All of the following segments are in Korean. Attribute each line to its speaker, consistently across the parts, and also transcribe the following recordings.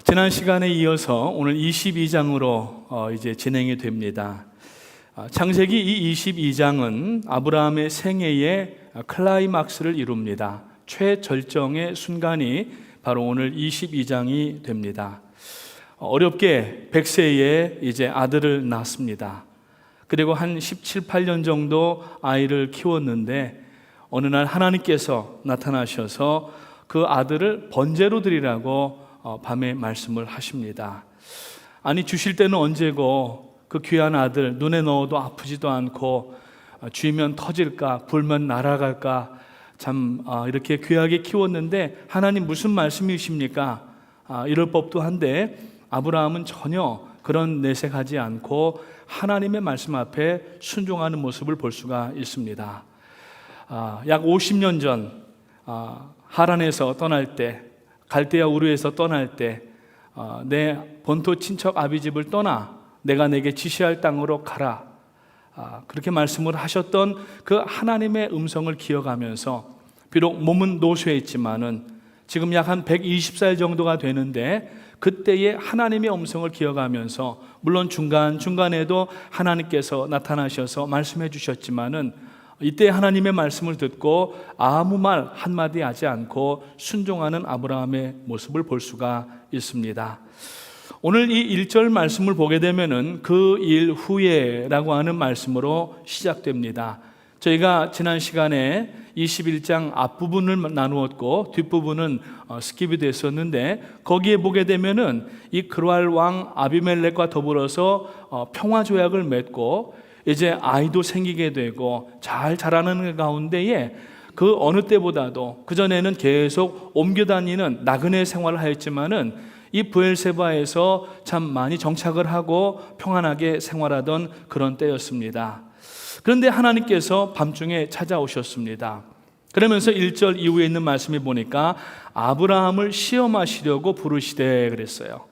Speaker 1: 지난 시간에 이어서 오늘 22장으로 이제 진행이 됩니다. 창세기 이 22장은 아브라함의 생애의 클라이막스를 이룹니다. 최절정의 순간이 바로 오늘 22장이 됩니다. 어렵게 100세에 이제 아들을 낳습니다. 그리고 한 17, 18년 정도 아이를 키웠는데 어느 날 하나님께서 나타나셔서 그 아들을 번제로 드리라고 밤에 말씀을 하십니다. 아니, 주실 때는 언제고 그 귀한 아들 눈에 넣어도 아프지도 않고 쥐면 터질까 불면 날아갈까 참 이렇게 귀하게 키웠는데 하나님 무슨 말씀이십니까? 이럴 법도 한데 아브라함은 전혀 그런 내색하지 않고 하나님의 말씀 앞에 순종하는 모습을 볼 수가 있습니다. 약 50년 전 하란에서 떠날 때, 갈대아 우르에서 떠날 때 내 본토 친척 아비집을 떠나 내가 내게 지시할 땅으로 가라, 그렇게 말씀을 하셨던 그 하나님의 음성을 기억하면서 비록 몸은 노쇠했지만은 지금 약 한 120살 정도가 되는데 그때의 하나님의 음성을 기억하면서 물론 중간중간에도 하나님께서 나타나셔서 말씀해 주셨지만은 이때 하나님의 말씀을 듣고 아무 말 한마디 하지 않고 순종하는 아브라함의 모습을 볼 수가 있습니다. 오늘 이 1절 말씀을 보게 되면은 그 일 후에라고 하는 말씀으로 시작됩니다. 저희가 지난 시간에 21장 앞부분을 나누었고 뒷부분은 스킵이 됐었는데 거기에 보게 되면은 이 그랄 왕 아비멜렉과 더불어서 평화 조약을 맺고 이제 아이도 생기게 되고 잘 자라는 가운데에 그 어느 때보다도 그전에는 계속 옮겨 다니는 나그네 생활을 하였지만은 이 브엘세바에서 참 많이 정착을 하고 평안하게 생활하던 그런 때였습니다. 그런데 하나님께서 밤중에 찾아오셨습니다. 그러면서 1절 이후에 있는 말씀이 보니까 아브라함을 시험하시려고 부르시되 그랬어요.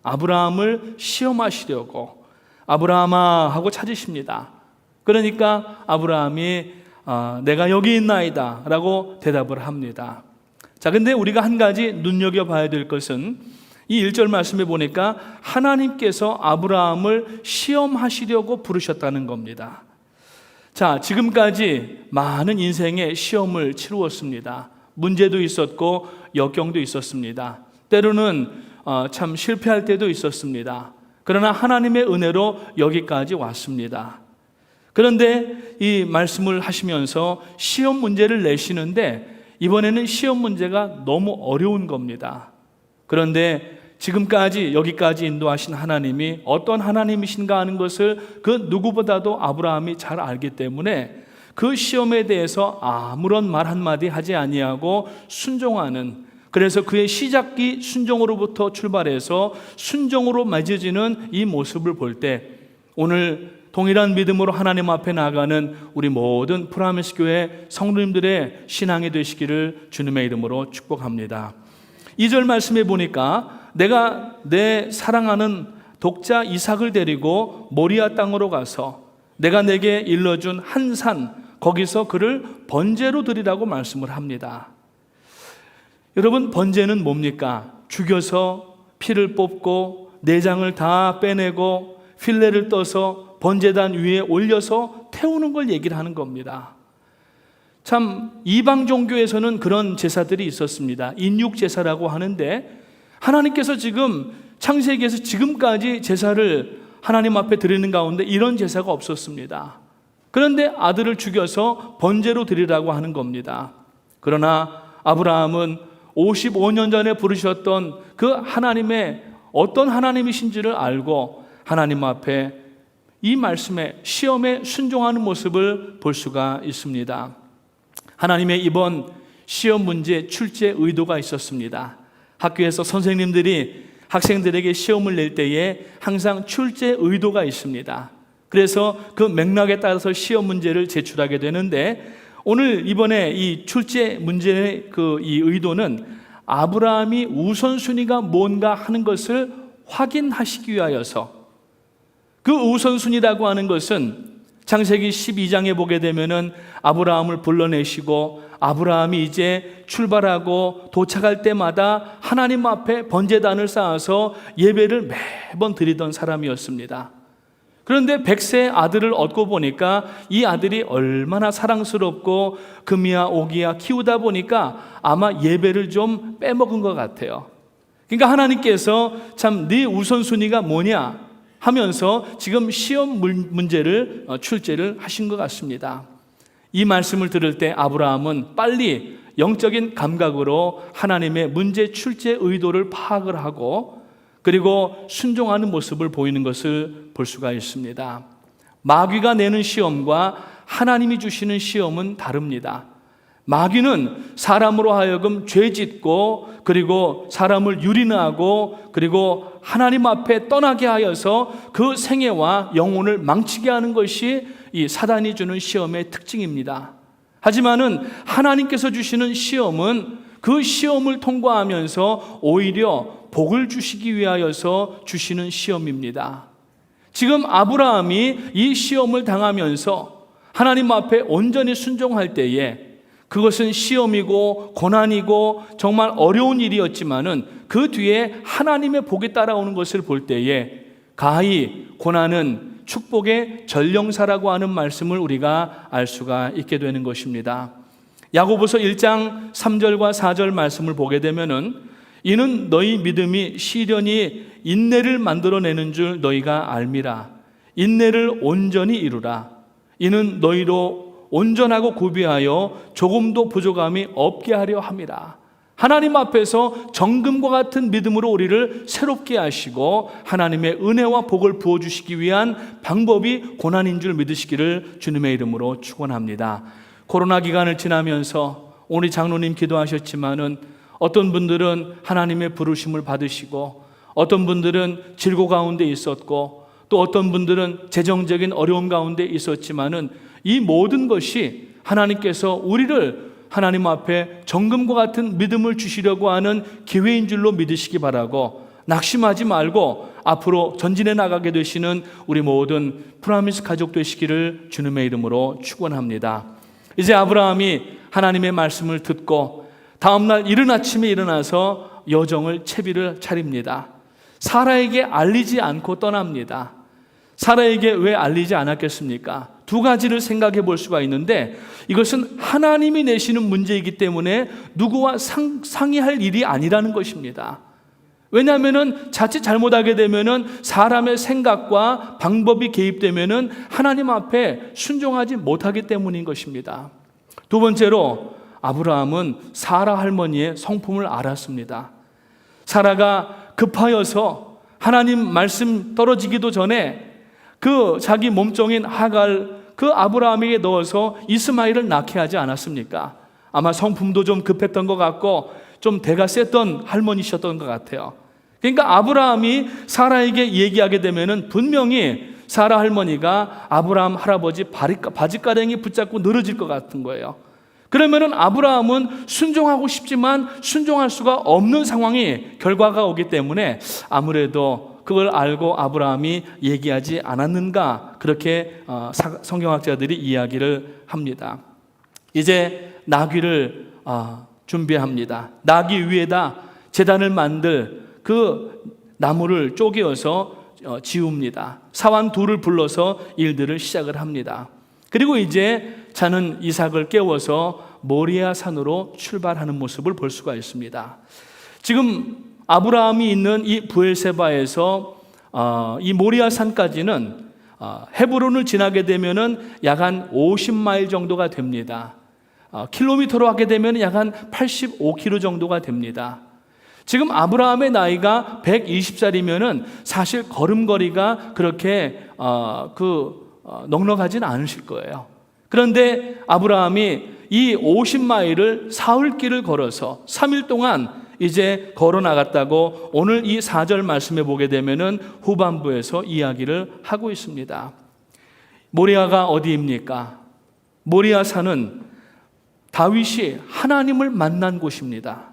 Speaker 1: 아브라함을 시험하시려고 아브라함아 하고 찾으십니다. 그러니까 아브라함이 내가 여기 있나이다 라고 대답을 합니다. 자, 근데 우리가 한 가지 눈여겨봐야 될 것은 이 1절 말씀에 보니까 하나님께서 아브라함을 시험하시려고 부르셨다는 겁니다. 자, 지금까지 많은 인생의 시험을 치루었습니다. 문제도 있었고 역경도 있었습니다. 때로는 참 실패할 때도 있었습니다. 그러나 하나님의 은혜로 여기까지 왔습니다. 그런데 이 말씀을 하시면서 시험 문제를 내시는데 이번에는 시험 문제가 너무 어려운 겁니다. 그런데 지금까지 여기까지 인도하신 하나님이 어떤 하나님이신가 하는 것을 그 누구보다도 아브라함이 잘 알기 때문에 그 시험에 대해서 아무런 말 한마디 하지 아니하고 순종하는, 그래서 그의 시작이 순종으로부터 출발해서 순종으로 맺어지는 이 모습을 볼 때 오늘 동일한 믿음으로 하나님 앞에 나아가는 우리 모든 프라미스 교회 성도님들의 신앙이 되시기를 주님의 이름으로 축복합니다. 2절 말씀에 보니까 내가 내 사랑하는 독자 이삭을 데리고 모리아 땅으로 가서 내가 내게 일러준 한 산 거기서 그를 번제로 드리라고 말씀을 합니다. 여러분, 번제는 뭡니까? 죽여서 피를 뽑고 내장을 다 빼내고 필레를 떠서 번제단 위에 올려서 태우는 걸 얘기를 하는 겁니다. 참 이방 종교에서는 그런 제사들이 있었습니다. 인육 제사라고 하는데 하나님께서 지금 창세기에서 지금까지 제사를 하나님 앞에 드리는 가운데 이런 제사가 없었습니다. 그런데 아들을 죽여서 번제로 드리라고 하는 겁니다. 그러나 아브라함은 55년 전에 부르셨던 그 하나님의 어떤 하나님이신지를 알고 하나님 앞에 이 말씀에 시험에 순종하는 모습을 볼 수가 있습니다. 하나님의 이번 시험 문제 출제 의도가 있었습니다. 학교에서 선생님들이 학생들에게 시험을 낼 때에 항상 출제 의도가 있습니다. 그래서 그 맥락에 따라서 시험 문제를 제출하게 되는데 오늘 이번에 이 출제 문제의 이 의도는 아브라함이 우선순위가 뭔가 하는 것을 확인하시기 위하여서, 그 우선순위라고 하는 것은 창세기 12장에 보게 되면은 아브라함을 불러내시고 아브라함이 이제 출발하고 도착할 때마다 하나님 앞에 번제단을 쌓아서 예배를 매번 드리던 사람이었습니다. 그런데 100세 아들을 얻고 보니까 이 아들이 얼마나 사랑스럽고 금이야 오기야 키우다 보니까 아마 예배를 좀 빼먹은 것 같아요. 그러니까 하나님께서 참 네 우선순위가 뭐냐 하면서 지금 시험 문제를 출제를 하신 것 같습니다. 이 말씀을 들을 때 아브라함은 빨리 영적인 감각으로 하나님의 문제 출제 의도를 파악을 하고 그리고 순종하는 모습을 보이는 것을 볼 수가 있습니다. 마귀가 내는 시험과 하나님이 주시는 시험은 다릅니다. 마귀는 사람으로 하여금 죄짓고 그리고 사람을 유린하고 그리고 하나님 앞에 떠나게 하여서 그 생애와 영혼을 망치게 하는 것이 이 사단이 주는 시험의 특징입니다. 하지만은 하나님께서 주시는 시험은 그 시험을 통과하면서 오히려 복을 주시기 위하여서 주시는 시험입니다. 지금 아브라함이 이 시험을 당하면서 하나님 앞에 온전히 순종할 때에 그것은 시험이고 고난이고 정말 어려운 일이었지만은 그 뒤에 하나님의 복이 따라오는 것을 볼 때에 가히 고난은 축복의 전령사라고 하는 말씀을 우리가 알 수가 있게 되는 것입니다. 야고보서 1장 3절과 4절 말씀을 보게 되면은 이는 너희 믿음이 시련이 인내를 만들어내는 줄 너희가 알미라. 인내를 온전히 이루라. 이는 너희로 온전하고 구비하여 조금도 부족함이 없게 하려 함이라. 하나님 앞에서 정금과 같은 믿음으로 우리를 새롭게 하시고 하나님의 은혜와 복을 부어주시기 위한 방법이 고난인 줄 믿으시기를 주님의 이름으로 축원합니다. 코로나 기간을 지나면서 우리 장로님 기도하셨지만은 어떤 분들은 하나님의 부르심을 받으시고 어떤 분들은 질고 가운데 있었고 또 어떤 분들은 재정적인 어려움 가운데 있었지만은 이 모든 것이 하나님께서 우리를 하나님 앞에 정금과 같은 믿음을 주시려고 하는 기회인 줄로 믿으시기 바라고 낙심하지 말고 앞으로 전진해 나가게 되시는 우리 모든 프라미스 가족 되시기를 주님의 이름으로 축원합니다. 이제 아브라함이 하나님의 말씀을 듣고 다음날 이른 아침에 일어나서 여정을 채비를 차립니다. 사라에게 알리지 않고 떠납니다. 사라에게 왜 알리지 않았겠습니까? 두 가지를 생각해 볼 수가 있는데 이것은 하나님이 내시는 문제이기 때문에 누구와 상의할 일이 아니라는 것입니다. 왜냐하면 자칫 잘못하게 되면은 사람의 생각과 방법이 개입되면은 하나님 앞에 순종하지 못하기 때문인 것입니다. 두 번째로 아브라함은 사라 할머니의 성품을 알았습니다. 사라가 급하여서 하나님 말씀 떨어지기도 전에 그 자기 몸종인 하갈 그 아브라함에게 넣어서 이스마엘을 낳게 하지 않았습니까? 아마 성품도 좀 급했던 것 같고 좀 대가 셌던 할머니셨던 것 같아요. 그러니까 아브라함이 사라에게 얘기하게 되면은 분명히 사라 할머니가 아브라함 할아버지 바지가랑이 붙잡고 늘어질 것 같은 거예요. 그러면은 아브라함은 순종하고 싶지만 순종할 수가 없는 상황이 결과가 오기 때문에 아무래도 그걸 알고 아브라함이 얘기하지 않았는가 그렇게 성경학자들이 이야기를 합니다. 이제 나귀를 준비합니다. 나귀 위에다 제단을 만들 그 나무를 쪼개어서 지웁니다. 사환 둘을 불러서 일들을 시작을 합니다. 그리고 이제 자는 이삭을 깨워서 모리아 산으로 출발하는 모습을 볼 수가 있습니다. 지금 아브라함이 있는 이 브엘세바에서 이 모리아 산까지는 헤브론을 지나게 되면은 약 한 50마일 정도가 됩니다. 킬로미터로 하게 되면 약 한 85km 정도가 됩니다. 지금 아브라함의 나이가 120살이면은 사실 걸음걸이가 그렇게 넉넉하지는 않으실 거예요. 그런데 아브라함이 이 50마일을 사흘길을 걸어서 3일 동안 이제 걸어 나갔다고 오늘 이 4절 말씀에 보게 되면은 후반부에서 이야기를 하고 있습니다. 모리아가 어디입니까? 모리아 산은 다윗이 하나님을 만난 곳입니다.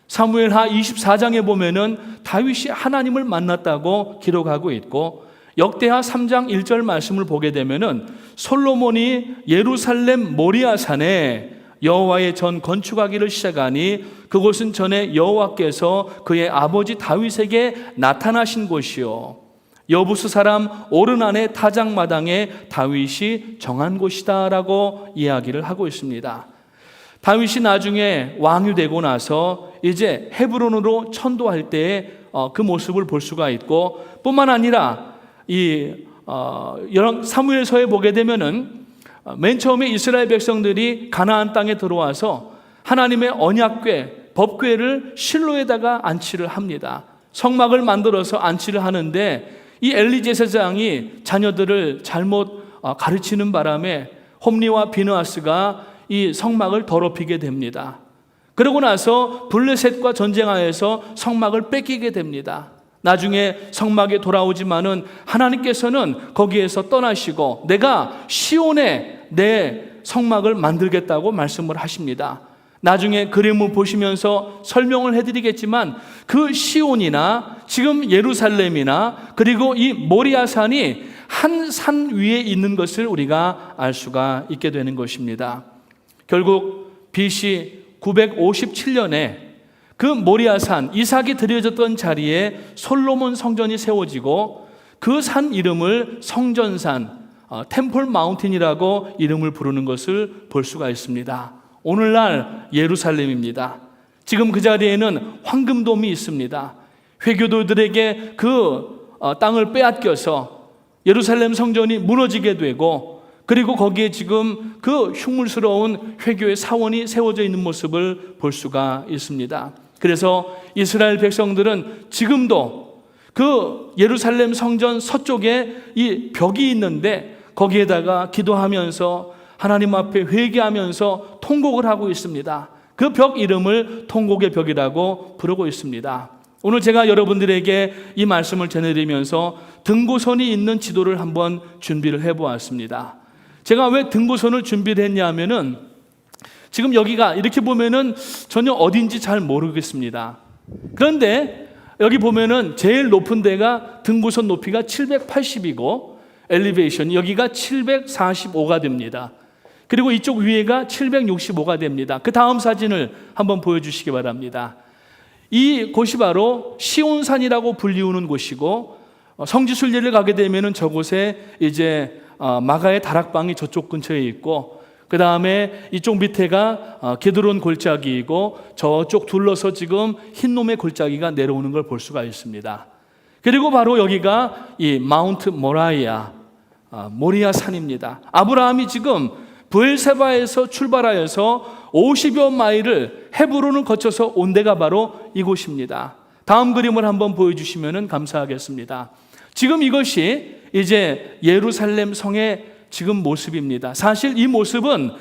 Speaker 1: 사무엘하 24장에 보면은 다윗이 하나님을 만났다고 기록하고 있고 역대하 3장 1절 말씀을 보게 되면은 솔로몬이 예루살렘 모리아산에 여호와의 전 건축하기를 시작하니 그곳은 전에 여호와께서 그의 아버지 다윗에게 나타나신 곳이요 여부스 사람 오르난의 타작마당에 다윗이 정한 곳이다라고 이야기를 하고 있습니다. 다윗이 나중에 왕이 되고 나서 이제 헤브론으로 천도할 때의 그 모습을 볼 수가 있고, 뿐만 아니라 사무엘서에 보게 되면은 맨 처음에 이스라엘 백성들이 가나안 땅에 들어와서 하나님의 언약궤, 법궤를 실로에다가 안치를 합니다. 성막을 만들어서 안치를 하는데 이 엘리 제사장이 자녀들을 잘못 가르치는 바람에 홈리와 비느하스가 이 성막을 더럽히게 됩니다. 그러고 나서 블레셋과 전쟁하여서 성막을 뺏기게 됩니다. 나중에 성막에 돌아오지만은 하나님께서는 거기에서 떠나시고 내가 시온에 내 성막을 만들겠다고 말씀을 하십니다. 나중에 그림을 보시면서 설명을 해드리겠지만 그 시온이나 지금 예루살렘이나 그리고 이 모리아산이 한 산 위에 있는 것을 우리가 알 수가 있게 되는 것입니다. 결국 BC 957년에 그 모리아산, 이삭이 드려졌던 자리에 솔로몬 성전이 세워지고 그 산 이름을 성전산, 템플 마운틴이라고 이름을 부르는 것을 볼 수가 있습니다. 오늘날 예루살렘입니다. 지금 그 자리에는 황금돔이 있습니다. 회교도들에게 그 땅을 빼앗겨서 예루살렘 성전이 무너지게 되고, 그리고 거기에 지금 그 흉물스러운 회교의 사원이 세워져 있는 모습을 볼 수가 있습니다. 그래서 이스라엘 백성들은 지금도 그 예루살렘 성전 서쪽에 이 벽이 있는데 거기에다가 기도하면서 하나님 앞에 회개하면서 통곡을 하고 있습니다. 그 벽 이름을 통곡의 벽이라고 부르고 있습니다. 오늘 제가 여러분들에게 이 말씀을 전해드리면서 등고선이 있는 지도를 한번 준비를 해보았습니다. 제가 왜 등고선을 준비를 했냐면은 지금 여기가 이렇게 보면은 전혀 어딘지 잘 모르겠습니다. 그런데 여기 보면은 제일 높은 데가 등고선 높이가 780이고 엘리베이션 여기가 745가 됩니다. 그리고 이쪽 위에가 765가 됩니다. 그 다음 사진을 한번 보여주시기 바랍니다. 이 곳이 바로 시온산이라고 불리우는 곳이고, 성지순례를 가게 되면은 저곳에 이제 마가의 다락방이 저쪽 근처에 있고, 그 다음에 이쪽 밑에가 게드론 골짜기이고, 저쪽 둘러서 지금 흰놈의 골짜기가 내려오는 걸 볼 수가 있습니다. 그리고 바로 여기가 이 마운트 모라이아, 모리아 산입니다. 아브라함이 지금 브엘세바에서 출발하여서 50여 마일을 헤브론을 거쳐서 온 데가 바로 이곳입니다. 다음 그림을 한번 보여주시면 감사하겠습니다. 지금 이것이 이제 예루살렘 성의 지금 모습입니다. 사실 이 모습은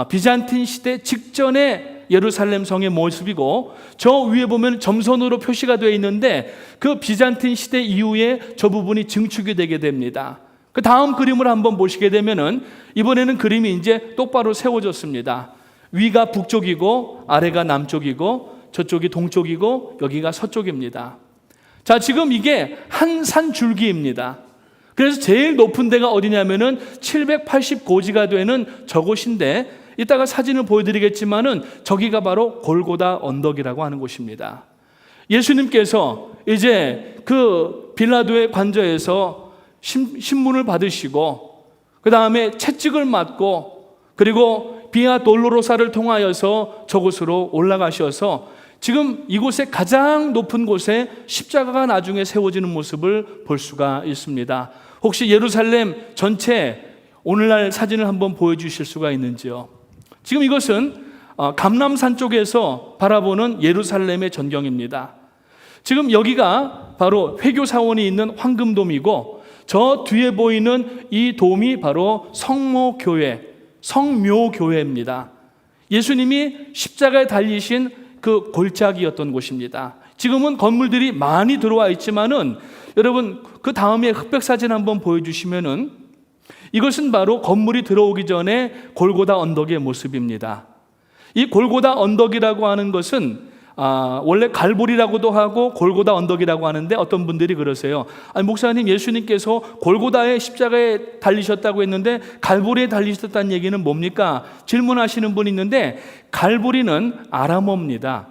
Speaker 1: 비잔틴 시대 직전의 예루살렘 성의 모습이고, 저 위에 보면 점선으로 표시가 되어 있는데 그 비잔틴 시대 이후에 저 부분이 증축이 되게 됩니다. 그 다음 그림을 한번 보시게 되면은 이번에는 그림이 이제 똑바로 세워졌습니다. 위가 북쪽이고 아래가 남쪽이고 저쪽이 동쪽이고 여기가 서쪽입니다. 자, 지금 이게 한 산 줄기입니다. 그래서 제일 높은 데가 어디냐면은 780고지가 되는 저곳인데, 이따가 사진을 보여드리겠지만은 저기가 바로 골고다 언덕이라고 하는 곳입니다. 예수님께서 이제 그 빌라도의 관저에서 신문을 받으시고 그 다음에 채찍을 맞고 그리고 비아 돌로로사를 통하여서 저곳으로 올라가셔서 지금 이곳에 가장 높은 곳에 십자가가 나중에 세워지는 모습을 볼 수가 있습니다. 혹시 예루살렘 전체 오늘날 사진을 한번 보여주실 수가 있는지요? 지금 이것은 감람산 쪽에서 바라보는 예루살렘의 전경입니다. 지금 여기가 바로 회교사원이 있는 황금돔이고, 저 뒤에 보이는 이 돔이 바로 성묘교회입니다. 예수님이 십자가에 달리신 그 골짜기였던 곳입니다. 지금은 건물들이 많이 들어와 있지만은 여러분 그 다음에 흑백 사진 한번 보여주시면은 이것은 바로 건물이 들어오기 전에 골고다 언덕의 모습입니다. 이 골고다 언덕이라고 하는 것은 원래 갈보리라고도 하고 골고다 언덕이라고 하는데 어떤 분들이 그러세요. 아니, 목사님, 예수님께서 골고다의 십자가에 달리셨다고 했는데 갈보리에 달리셨다는 얘기는 뭡니까? 질문하시는 분이 있는데, 갈보리는 아람어입니다.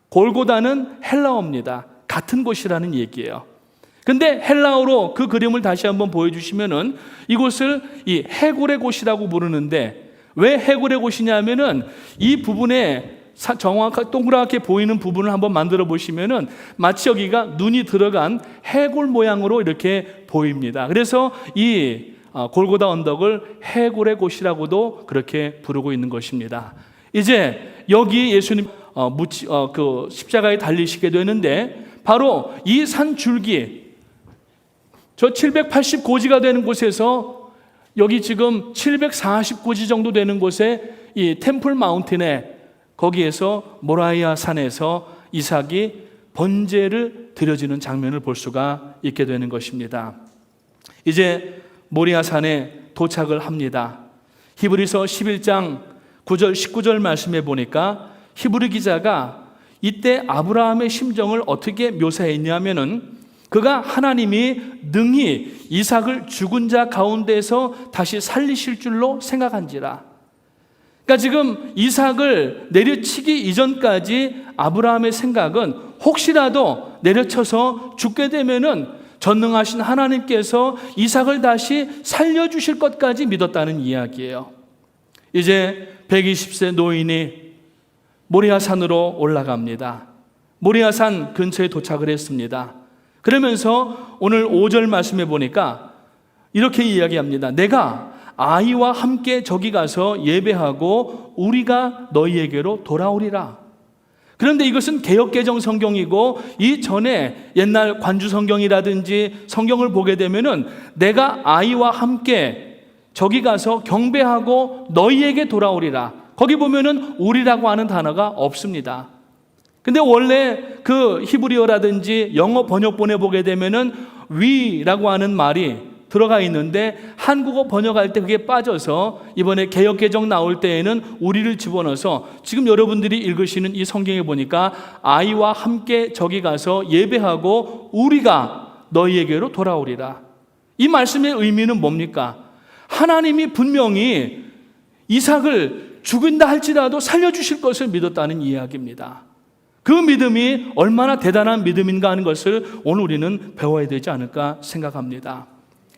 Speaker 1: 골고다는 헬라어입니다. 같은 곳이라는 얘기예요. 근데 헬라어로 그 그림을 다시 한번 보여주시면은 이곳을 이 해골의 곳이라고 부르는데, 왜 해골의 곳이냐면은 이 부분에 정확하게 동그랗게 보이는 부분을 한번 만들어 보시면은 마치 여기가 눈이 들어간 해골 모양으로 이렇게 보입니다. 그래서 이 골고다 언덕을 해골의 곳이라고도 그렇게 부르고 있는 것입니다. 이제 여기 예수님 그 십자가에 달리시게 되는데, 바로 이 산 줄기, 저 780고지가 되는 곳에서 여기 지금 740고지 정도 되는 곳에 이 템플 마운틴에, 거기에서 모라이아 산에서 이삭이 번제를 드려지는 장면을 볼 수가 있게 되는 것입니다. 이제 모리아 산에 도착을 합니다. 히브리서 11장 9절 19절 말씀해 보니까 히브리 기자가 이때 아브라함의 심정을 어떻게 묘사했냐면은, 그가 하나님이 능히 이삭을 죽은 자 가운데서 다시 살리실 줄로 생각한지라. 그러니까 지금 이삭을 내려치기 이전까지 아브라함의 생각은 혹시라도 내려쳐서 죽게 되면은 전능하신 하나님께서 이삭을 다시 살려주실 것까지 믿었다는 이야기예요. 이제 120세 노인이 모리아산으로 올라갑니다. 모리아산 근처에 도착을 했습니다. 그러면서 오늘 5절 말씀해 보니까 이렇게 이야기합니다. 내가 아이와 함께 저기 가서 예배하고 우리가 너희에게로 돌아오리라. 그런데 이것은 개역개정 성경이고, 이전에 옛날 관주 성경이라든지 성경을 보게 되면은 내가 아이와 함께 저기 가서 경배하고 너희에게 돌아오리라. 거기 보면은 우리라고 하는 단어가 없습니다. 근데 원래 그 히브리어라든지 영어 번역본에 보게 되면은 we라고 하는 말이 들어가 있는데, 한국어 번역할 때 그게 빠져서 이번에 개역개정 나올 때에는 우리를 집어넣어서 지금 여러분들이 읽으시는 이 성경에 보니까 아이와 함께 저기 가서 예배하고 우리가 너희에게로 돌아오리라. 이 말씀의 의미는 뭡니까? 하나님이 분명히 이삭을 죽인다 할지라도 살려주실 것을 믿었다는 이야기입니다. 그 믿음이 얼마나 대단한 믿음인가 하는 것을 오늘 우리는 배워야 되지 않을까 생각합니다.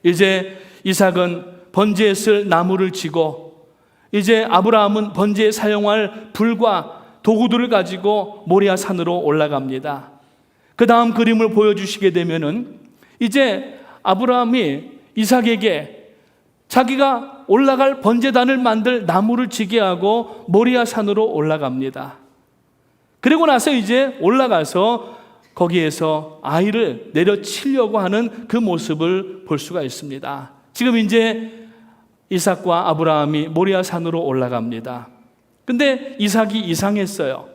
Speaker 1: 이제 이삭은 번제에 쓸 나무를 지고, 이제 아브라함은 번제에 사용할 불과 도구들을 가지고 모리아 산으로 올라갑니다. 그 다음 그림을 보여주시게 되면은 이제 아브라함이 이삭에게 자기가 올라갈 번제단을 만들 나무를 지게 하고 모리아 산으로 올라갑니다. 그리고 나서 이제 올라가서 거기에서 아이를 내려치려고 하는 그 모습을 볼 수가 있습니다. 지금 이제 이삭과 아브라함이 모리아 산으로 올라갑니다. 근데 이삭이 이상했어요.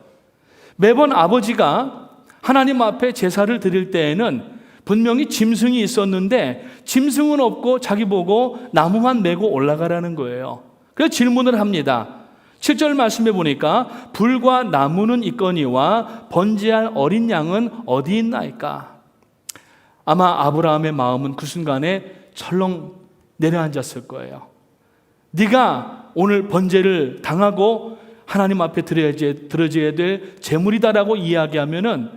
Speaker 1: 매번 아버지가 하나님 앞에 제사를 드릴 때에는 분명히 짐승이 있었는데 짐승은 없고 자기 보고 나무만 메고 올라가라는 거예요. 그래서 질문을 합니다. 7절 말씀해 보니까 불과 나무는 있거니와 번제할 어린 양은 어디 있나이까? 아마 아브라함의 마음은 그 순간에 철렁 내려앉았을 거예요. 네가 오늘 번제를 당하고 하나님 앞에 드려져야 될 제물이다라고 이야기하면은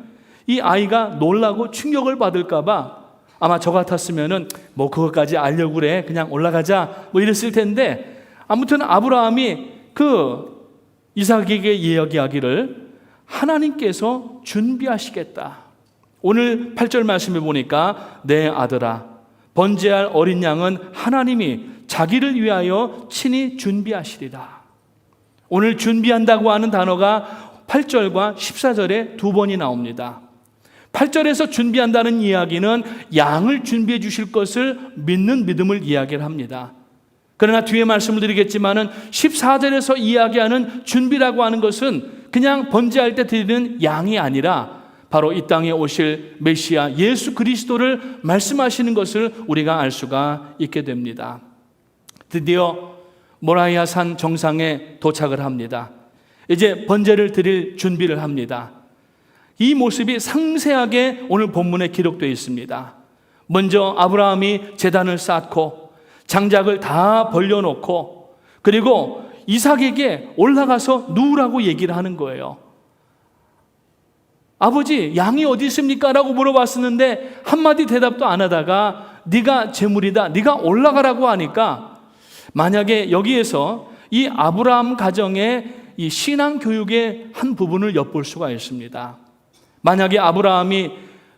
Speaker 1: 이 아이가 놀라고 충격을 받을까 봐 아마 저 같았으면은 뭐 그것까지 알려고 그래, 그냥 올라가자 뭐 이랬을 텐데, 아무튼 아브라함이 그 이삭에게 이야기하기를 하나님께서 준비하시겠다. 오늘 8절 말씀해 보니까 내 아들아, 번제할 어린 양은 하나님이 자기를 위하여 친히 준비하시리라. 오늘 준비한다고 하는 단어가 8절과 14절에 두 번이 나옵니다. 8절에서 준비한다는 이야기는 양을 준비해 주실 것을 믿는 믿음을 이야기를 합니다. 그러나 뒤에 말씀을 드리겠지만은 14절에서 이야기하는 준비라고 하는 것은 그냥 번제할 때 드리는 양이 아니라 바로 이 땅에 오실 메시아 예수 그리스도를 말씀하시는 것을 우리가 알 수가 있게 됩니다. 드디어 모라이아 산 정상에 도착을 합니다. 이제 번제를 드릴 준비를 합니다. 이 모습이 상세하게 오늘 본문에 기록되어 있습니다. 먼저 아브라함이 제단을 쌓고 장작을 다 벌려놓고 그리고 이삭에게 올라가서 누우라고 얘기를 하는 거예요. 아버지, 양이 어디 있습니까? 라고 물어봤었는데 한마디 대답도 안 하다가 네가 제물이다, 네가 올라가라고 하니까, 만약에 여기에서 이 아브라함 가정의 이 신앙 교육의 한 부분을 엿볼 수가 있습니다. 만약에 아브라함이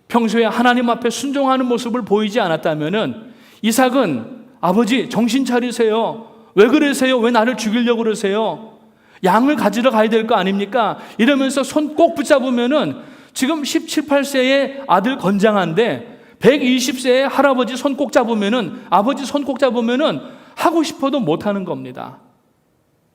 Speaker 1: 평소에 하나님 앞에 순종하는 모습을 보이지 않았다면은 이삭은 아버지 정신 차리세요, 왜 그러세요? 왜 나를 죽이려고 그러세요? 양을 가지러 가야 될 거 아닙니까? 이러면서 손 꼭 붙잡으면은 지금 17, 18세의 아들 건장한데 120세의 할아버지 손 꼭 잡으면은, 아버지 손 꼭 잡으면은 하고 싶어도 못 하는 겁니다.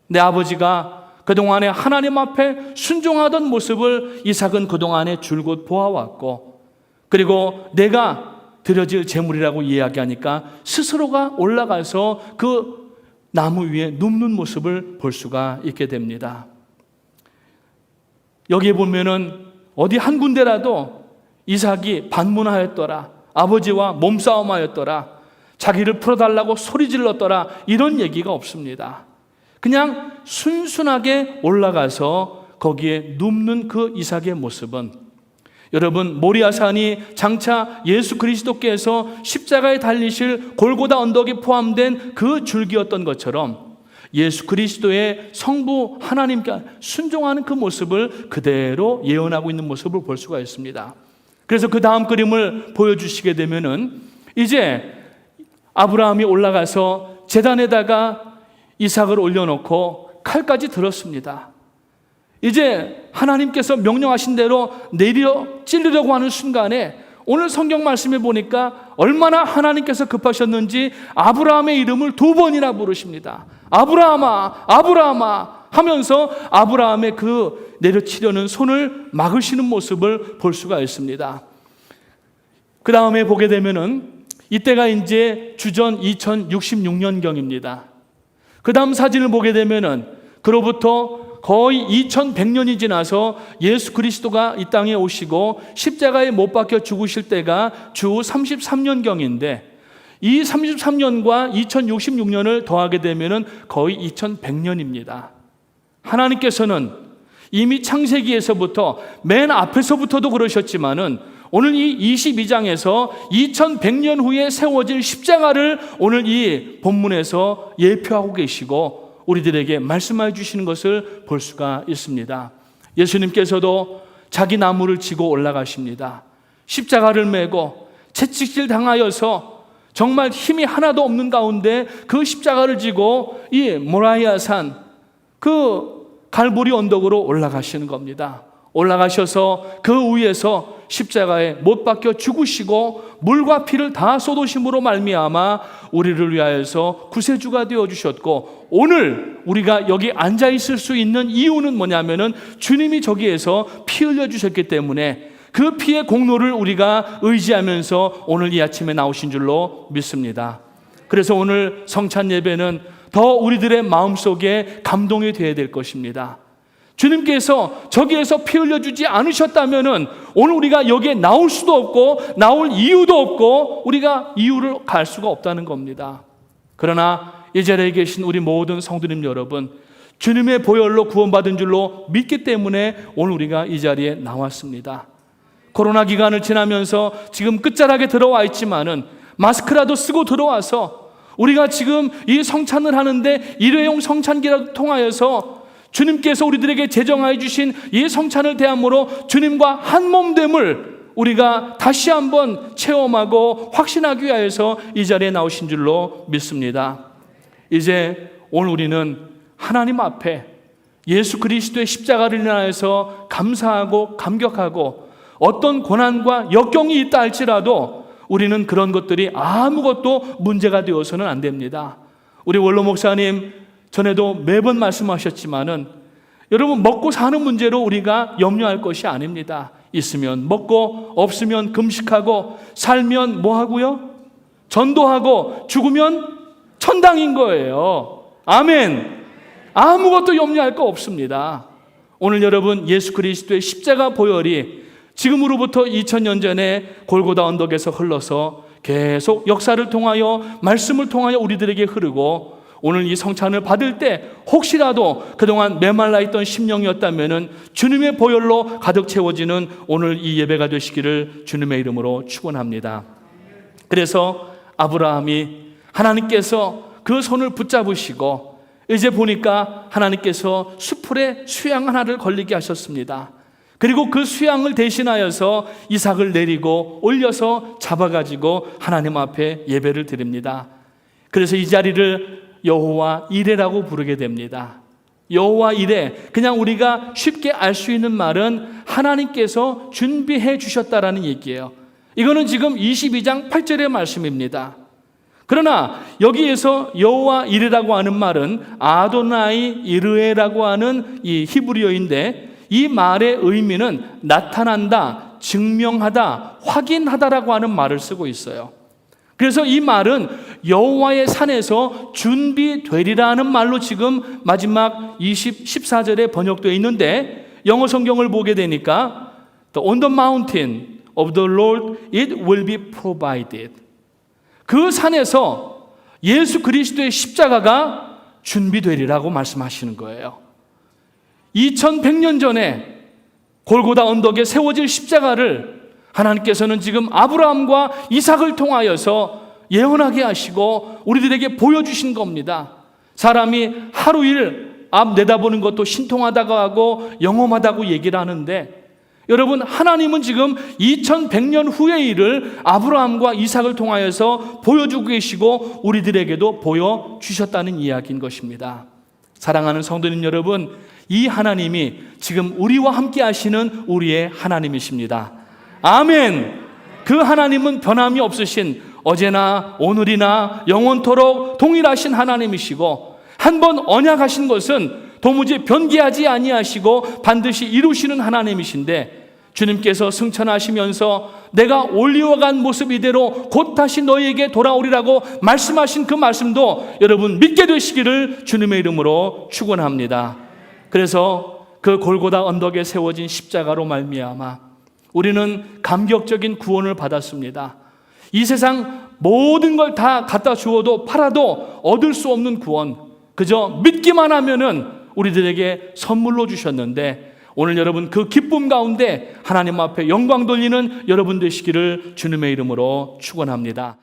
Speaker 1: 내 아버지가 그동안에 하나님 앞에 순종하던 모습을 이삭은 그동안에 줄곧 보아왔고, 그리고 내가 드려질 제물이라고 이야기하니까 스스로가 올라가서 그 나무 위에 눕는 모습을 볼 수가 있게 됩니다. 여기에 보면은 어디 한 군데라도 이삭이 반문하였더라, 아버지와 몸싸움하였더라, 자기를 풀어달라고 소리 질렀더라, 이런 얘기가 없습니다. 그냥 순순하게 올라가서 거기에 눕는 그 이삭의 모습은, 여러분, 모리아산이 장차 예수 그리스도께서 십자가에 달리실 골고다 언덕이 포함된 그 줄기였던 것처럼 예수 그리스도의 성부 하나님께 순종하는 그 모습을 그대로 예언하고 있는 모습을 볼 수가 있습니다. 그래서 그 다음 그림을 보여주시게 되면은 이제 아브라함이 올라가서 제단에다가 이삭을 올려놓고 칼까지 들었습니다. 이제 하나님께서 명령하신 대로 내려 찌르려고 하는 순간에 오늘 성경 말씀에 보니까 얼마나 하나님께서 급하셨는지 아브라함의 이름을 2번이나 부르십니다. 아브라함아, 아브라함아 하면서 아브라함의 그 내려치려는 손을 막으시는 모습을 볼 수가 있습니다. 그 다음에 보게 되면은 이때가 이제 주전 2066년경입니다. 그 다음 사진을 보게 되면은 그로부터 거의 2100년이 지나서 예수 그리스도가 이 땅에 오시고 십자가에 못 박혀 죽으실 때가 주 33년경인데, 이 33년과 2066년을 더하게 되면은 거의 2100년입니다. 하나님께서는 이미 창세기에서부터 맨 앞에서부터도 그러셨지만은 오늘 이 22장에서 2100년 후에 세워질 십자가를 오늘 이 본문에서 예표하고 계시고 우리들에게 말씀해 주시는 것을 볼 수가 있습니다. 예수님께서도 자기 나무를 지고 올라가십니다. 십자가를 메고 채찍질 당하여서 정말 힘이 하나도 없는 가운데 그 십자가를 지고 이 모라이아산 그 갈보리 언덕으로 올라가시는 겁니다. 올라가셔서 그 위에서 십자가에 못 박혀 죽으시고 물과 피를 다 쏟으심으로 말미암아 우리를 위하여서 구세주가 되어주셨고, 오늘 우리가 여기 앉아있을 수 있는 이유는 뭐냐면은 주님이 저기에서 피 흘려주셨기 때문에 그 피의 공로를 우리가 의지하면서 오늘 이 아침에 나오신 줄로 믿습니다. 그래서 오늘 성찬 예배는 더 우리들의 마음속에 감동이 되어야 될 것입니다. 주님께서 저기에서 피 흘려주지 않으셨다면은 오늘 우리가 여기에 나올 수도 없고 나올 이유도 없고 우리가 이유를 갈 수가 없다는 겁니다. 그러나 이 자리에 계신 우리 모든 성도님 여러분, 주님의 보혈로 구원받은 줄로 믿기 때문에 오늘 우리가 이 자리에 나왔습니다. 코로나 기간을 지나면서 지금 끝자락에 들어와 있지만은 마스크라도 쓰고 들어와서 우리가 지금 이 성찬을 하는데 일회용 성찬기라도 통하여서 주님께서 우리들에게 제정하여 주신 이 성찬을 대함으로 주님과 한 몸됨을 우리가 다시 한번 체험하고 확신하기 위하여서 이 자리에 나오신 줄로 믿습니다. 이제 오늘 우리는 하나님 앞에 예수 그리스도의 십자가를 인하여서 감사하고 감격하고 어떤 고난과 역경이 있다 할지라도 우리는 그런 것들이 아무것도 문제가 되어서는 안 됩니다. 우리 원로 목사님 전에도 매번 말씀하셨지만은 여러분, 먹고 사는 문제로 우리가 염려할 것이 아닙니다. 있으면 먹고 없으면 금식하고 살면 뭐 하고요? 전도하고 죽으면 천당인 거예요. 아멘. 아무것도 염려할 거 없습니다. 오늘 여러분, 예수 그리스도의 십자가 보혈이 지금으로부터 2000년 전에 골고다 언덕에서 흘러서 계속 역사를 통하여 말씀을 통하여 우리들에게 흐르고 오늘 이 성찬을 받을 때 혹시라도 그동안 메말라 있던 심령이었다면 주님의 보혈로 가득 채워지는 오늘 이 예배가 되시기를 주님의 이름으로 축원합니다. 그래서 아브라함이 하나님께서 그 손을 붙잡으시고 이제 보니까 하나님께서 수풀에 수양 하나를 걸리게 하셨습니다. 그리고 그 수양을 대신하여서 이삭을 내리고 올려서 잡아가지고 하나님 앞에 예배를 드립니다. 그래서 이 자리를 여호와 이레라고 부르게 됩니다. 여호와 이레, 그냥 우리가 쉽게 알 수 있는 말은 하나님께서 준비해 주셨다라는 얘기예요. 이거는 지금 22장 8절의 말씀입니다. 그러나 여기에서 여호와 이레라고 하는 말은 아도나이 이르에라고 하는 이 히브리어인데 이 말의 의미는 나타난다, 증명하다, 확인하다라고 하는 말을 쓰고 있어요. 그래서 이 말은 여호와의 산에서 준비되리라는 말로 지금 마지막 14절에 번역되어 있는데 영어 성경을 보게 되니까 On the mountain of the Lord it will be provided. 그 산에서 예수 그리스도의 십자가가 준비되리라고 말씀하시는 거예요. 2100년 전에 골고다 언덕에 세워질 십자가를 하나님께서는 지금 아브라함과 이삭을 통하여서 예언하게 하시고 우리들에게 보여주신 겁니다. 사람이 하루 일 앞 내다보는 것도 신통하다고 하고 영험하다고 얘기를 하는데 여러분, 하나님은 지금 2100년 후의 일을 아브라함과 이삭을 통하여서 보여주고 계시고 우리들에게도 보여주셨다는 이야기인 것입니다. 사랑하는 성도님 여러분, 이 하나님이 지금 우리와 함께 하시는 우리의 하나님이십니다. 아멘. 그 하나님은 변함이 없으신 어제나 오늘이나 영원토록 동일하신 하나님이시고 한 번 언약하신 것은 도무지 변개하지 아니하시고 반드시 이루시는 하나님이신데 주님께서 승천하시면서 내가 올리워간 모습 이대로 곧 다시 너희에게 돌아오리라고 말씀하신 그 말씀도 여러분 믿게 되시기를 주님의 이름으로 축원합니다. 그래서 그 골고다 언덕에 세워진 십자가로 말미암아 우리는 감격적인 구원을 받았습니다. 이 세상 모든 걸 다 갖다 주어도 팔아도 얻을 수 없는 구원, 그저 믿기만 하면은 우리들에게 선물로 주셨는데 오늘 여러분 그 기쁨 가운데 하나님 앞에 영광 돌리는 여러분 되시기를 주님의 이름으로 축원합니다.